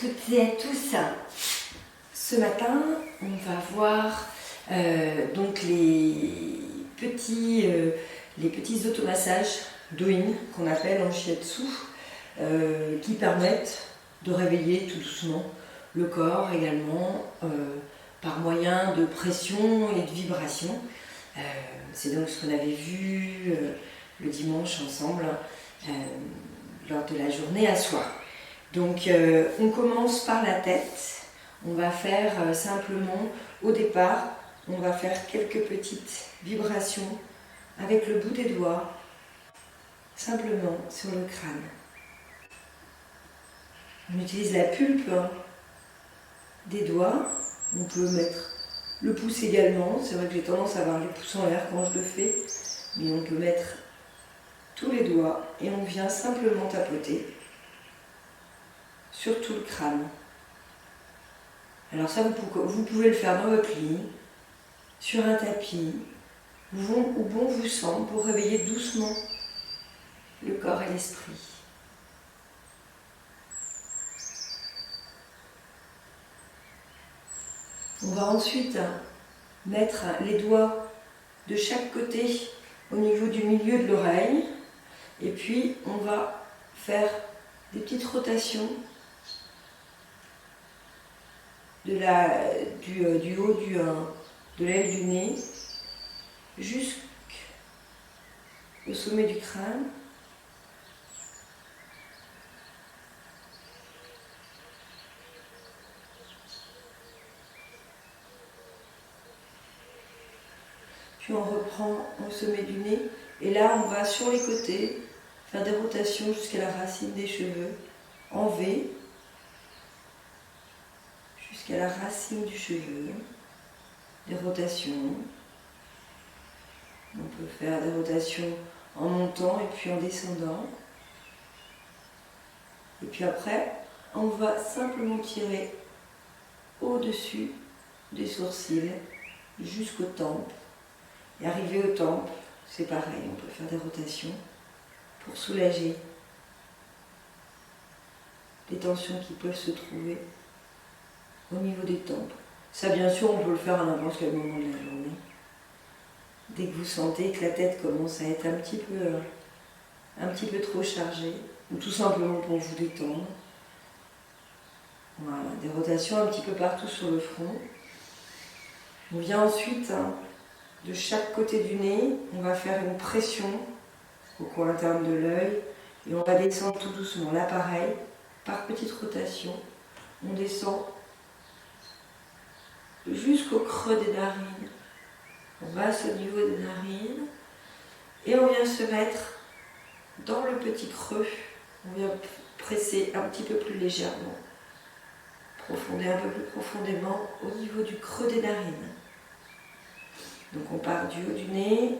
toutes et à tous. Ce matin, on va voir donc les petits automassages Doin qu'on appelle en shiatsu qui permettent de réveiller tout doucement le corps également par moyen de pression et de vibration. C'est donc ce qu'on avait vu le dimanche ensemble lors de la journée à soi. Donc on commence par la tête. On va faire simplement, au départ, on va faire quelques petites vibrations avec le bout des doigts, simplement sur le crâne. On utilise la pulpe des doigts. On peut mettre le pouce également. C'est vrai que j'ai tendance à avoir les pouces en l'air quand je le fais, mais on peut mettre tous les doigts et on vient simplement tapoter sur tout le crâne. Alors ça, vous pouvez le faire dans votre lit, sur un tapis, où bon vous semble, pour réveiller doucement le corps et l'esprit. On va ensuite mettre les doigts de chaque côté au niveau du milieu de l'oreille, et puis on va faire des petites rotations du haut de l'aile du nez jusqu'au sommet du crâne. Puis on reprend au sommet du nez et là on va sur les côtés faire des rotations jusqu'à la racine des cheveux en V, jusqu'à la racine du cheveu, des rotations. On peut faire des rotations en montant et puis en descendant. Et puis après, on va simplement tirer au-dessus des sourcils jusqu'aux tempes. Et arriver aux tempes, c'est pareil, on peut faire des rotations pour soulager les tensions qui peuvent se trouver au niveau des tempes. Ça, bien sûr, on peut le faire à n'importe quel moment de la journée. Dès que vous sentez que la tête commence à être un petit peu trop chargée, ou tout simplement pour vous détendre. Voilà, des rotations un petit peu partout sur le front. On vient ensuite, de chaque côté du nez, on va faire une pression au coin interne de l'œil et on va descendre tout doucement. Là, pareil, par petite rotation, on descend jusqu'au creux des narines. On passe au niveau des narines et on vient se mettre dans le petit creux. On vient presser un petit peu plus légèrement, un peu plus profondément au niveau du creux des narines. Donc on part du haut du nez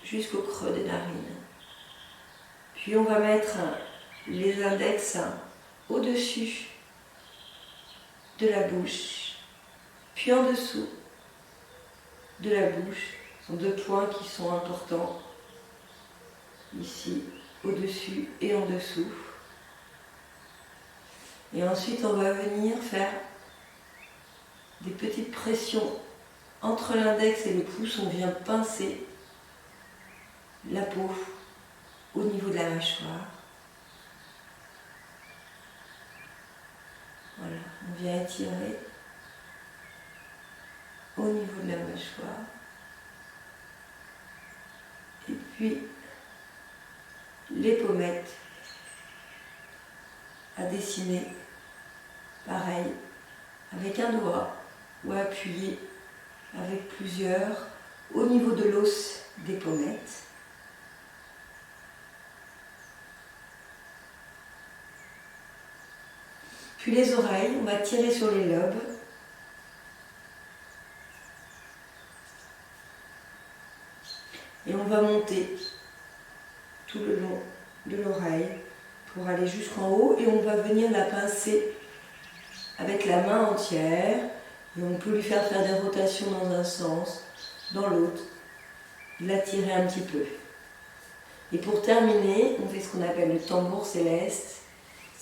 jusqu'au creux des narines. Puis on va mettre les index au-dessus de la bouche, puis en dessous de la bouche. Ce sont deux points qui sont importants, ici, au-dessus et en dessous. Et ensuite, on va venir faire des petites pressions entre l'index et le pouce. On vient pincer la peau au niveau de la mâchoire. Voilà, on vient étirer au niveau de la mâchoire. Et puis, les pommettes à dessiner, pareil, avec un doigt ou appuyer avec plusieurs au niveau de l'os des pommettes. Puis les oreilles, on va tirer sur les lobes. Et on va monter tout le long de l'oreille pour aller jusqu'en haut et on va venir la pincer avec la main entière. Et on peut lui faire des rotations dans un sens, dans l'autre, la tirer un petit peu. Et pour terminer, on fait ce qu'on appelle le tambour céleste.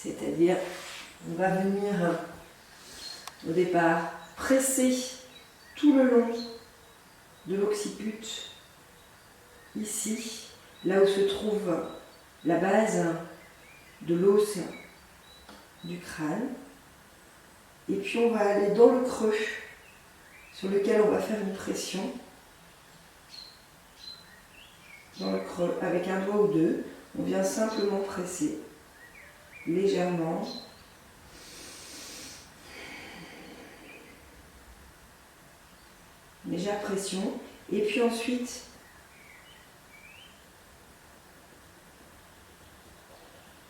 C'est-à-dire, on va venir au départ presser tout le long de l'occiput, ici, là où se trouve la base de l'os du crâne. Et puis on va aller dans le creux sur lequel on va faire une pression. Dans le creux, avec un doigt ou deux, on vient simplement presser légèrement. Légère pression. Et puis ensuite,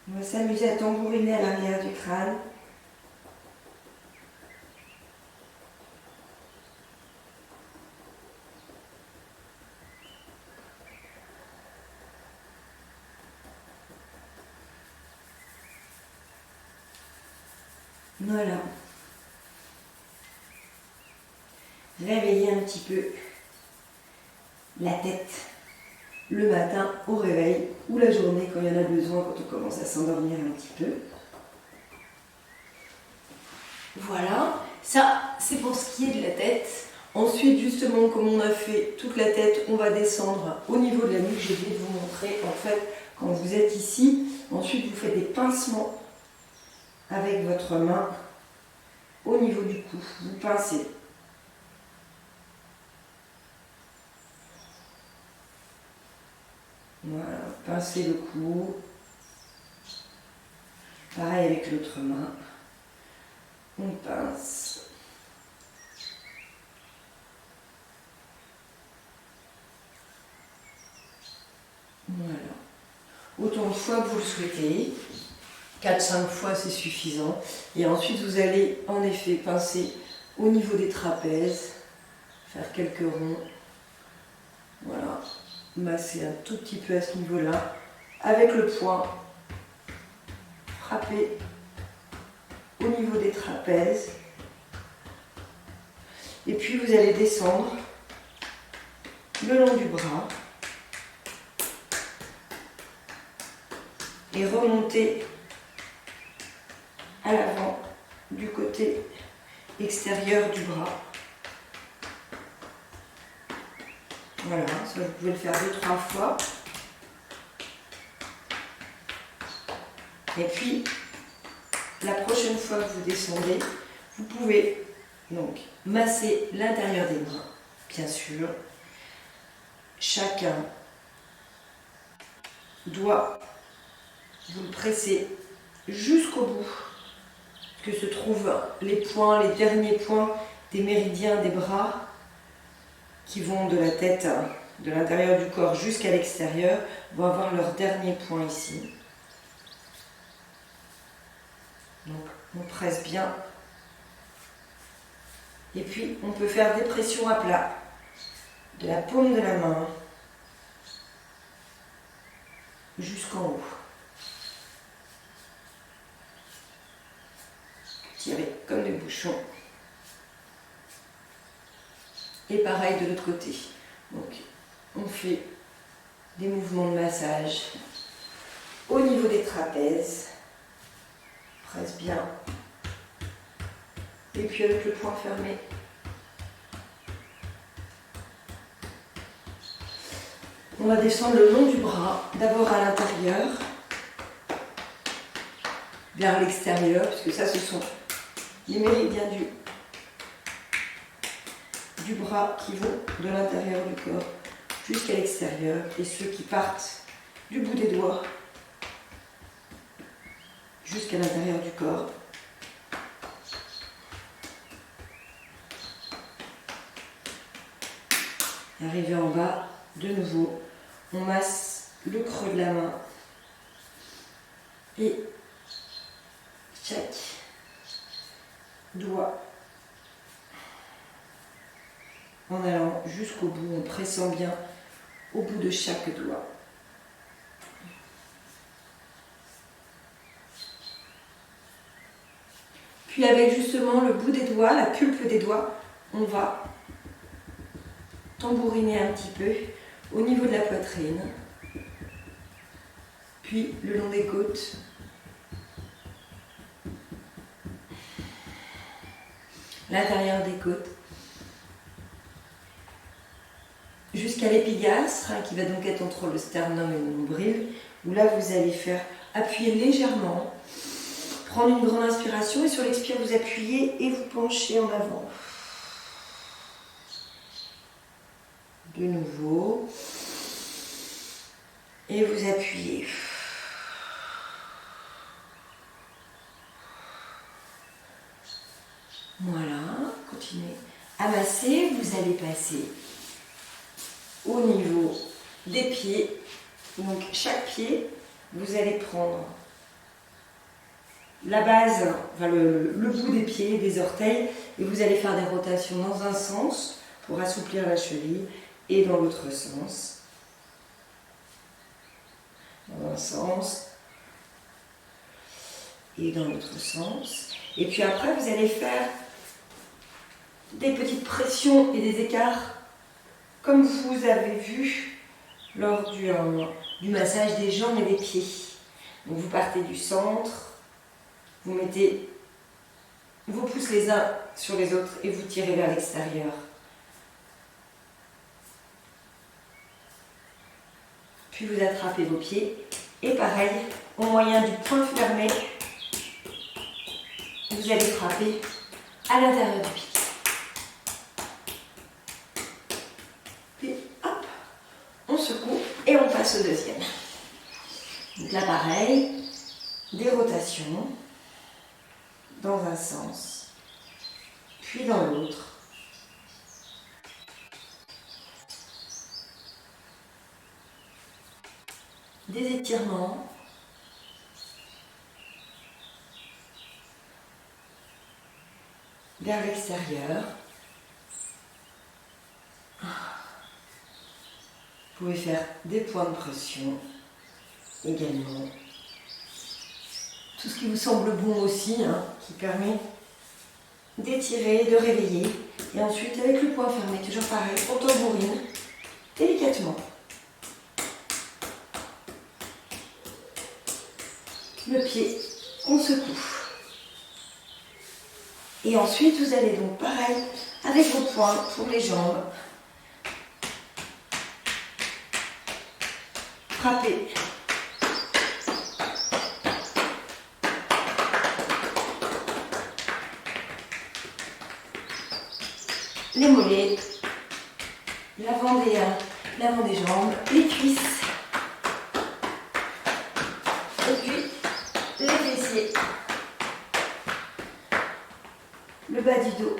on va s'amuser à tambouriner à l'arrière du crâne. Voilà. Réveiller un petit peu la tête le matin au réveil ou la journée quand il y en a besoin, quand on commence à s'endormir un petit peu. Voilà, ça c'est pour ce qui est de la tête. Ensuite, justement, comme on a fait toute la tête, on va descendre au niveau de la nuque. J'ai oublié de vous montrer, en fait, quand vous êtes ici, ensuite vous faites des pincements avec votre main au niveau du cou. Vous pincez. Voilà, pincez le cou. Pareil avec l'autre main. On pince. Voilà. Autant de fois que vous le souhaitez. 4-5 fois c'est suffisant. Et ensuite vous allez en effet pincer au niveau des trapèzes. Faire quelques ronds. Voilà. Masser un tout petit peu à ce niveau-là. Avec le poing. Frapper au niveau des trapèzes. Et puis vous allez descendre le long du bras. Et remonter à l'avant du côté extérieur du bras. Voilà, ça vous pouvez le faire 2-3 fois. Et puis, la prochaine fois que vous descendez, vous pouvez donc masser l'intérieur des bras, bien sûr. Chacun doit vous le presser jusqu'au bout, que se trouvent les points, les derniers points des méridiens des bras qui vont de la tête, de l'intérieur du corps jusqu'à l'extérieur, vont avoir leur dernier point ici. Donc on presse bien. Et puis on peut faire des pressions à plat de la paume de la main jusqu'en haut. Tirer comme des bouchons. Et pareil de l'autre côté. Donc on fait des mouvements de massage au niveau des trapèzes. Presse bien. Et puis avec le poing fermé. On va descendre le long du bras, d'abord à l'intérieur, vers l'extérieur, puisque ça ce sont les méridiens du bras qui vont de l'intérieur du corps jusqu'à l'extérieur, et ceux qui partent du bout des doigts jusqu'à l'intérieur du corps. Arrivé en bas, de nouveau, on masse le creux de la main et chaque doigt en allant jusqu'au bout, en pressant bien au bout de chaque doigt. Puis avec justement le bout des doigts, la pulpe des doigts, on va tambouriner un petit peu au niveau de la poitrine, puis le long des côtes, l'intérieur des côtes, jusqu'à l'épigastre, qui va donc être entre le sternum et le nombril, où là vous allez faire appuyer légèrement, prendre une grande inspiration et sur l'expire vous appuyez et vous penchez en avant. De nouveau, et vous appuyez. Voilà, continuez à masser, vous allez passer au niveau des pieds. Donc chaque pied, vous allez prendre la base, enfin le bout des pieds, des orteils, et vous allez faire des rotations dans un sens pour assouplir la cheville et dans l'autre sens. Dans un sens et dans l'autre sens. Et puis après, vous allez faire des petites pressions et des écarts comme vous avez vu lors du massage des jambes et des pieds. Donc vous partez du centre, vous mettez vos pouces les uns sur les autres et vous tirez vers l'extérieur. Puis vous attrapez vos pieds et pareil, au moyen du poing fermé, vous allez frapper à l'intérieur du pied. Puis hop, on secoue et on passe au deuxième. Donc là pareil, des rotations dans un sens, puis dans l'autre. Des étirements. Vers l'extérieur. Vous pouvez faire des points de pression également. Tout ce qui vous semble bon aussi, qui permet d'étirer, de réveiller. Et ensuite, avec le poing fermé, toujours pareil, on tambourine délicatement. Le pied, on secoue. Et ensuite, vous allez donc pareil, avec vos poings pour les jambes, frapper. Les mollets, l'avant des jambes, les cuisses, et puis les fessiers, le bas du dos.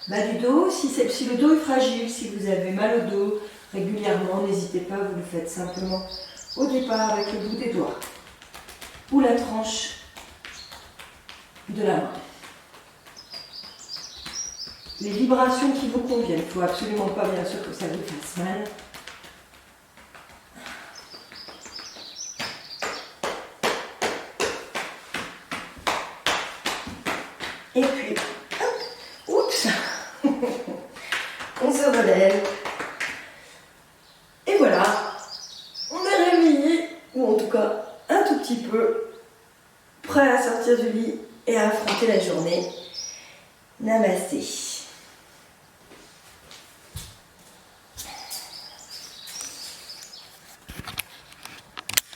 Bas du dos, si le dos est fragile, si vous avez mal au dos régulièrement, n'hésitez pas, vous le faites simplement au départ avec le bout des doigts ou la tranche de la main. Les vibrations qui vous conviennent, il ne faut absolument pas bien sûr que ça vous fasse mal. Et puis, hop, oups, on se relève. Et voilà, on est réveillé, ou en tout cas un tout petit peu, prêt à sortir du lit et à affronter la journée. Namasté.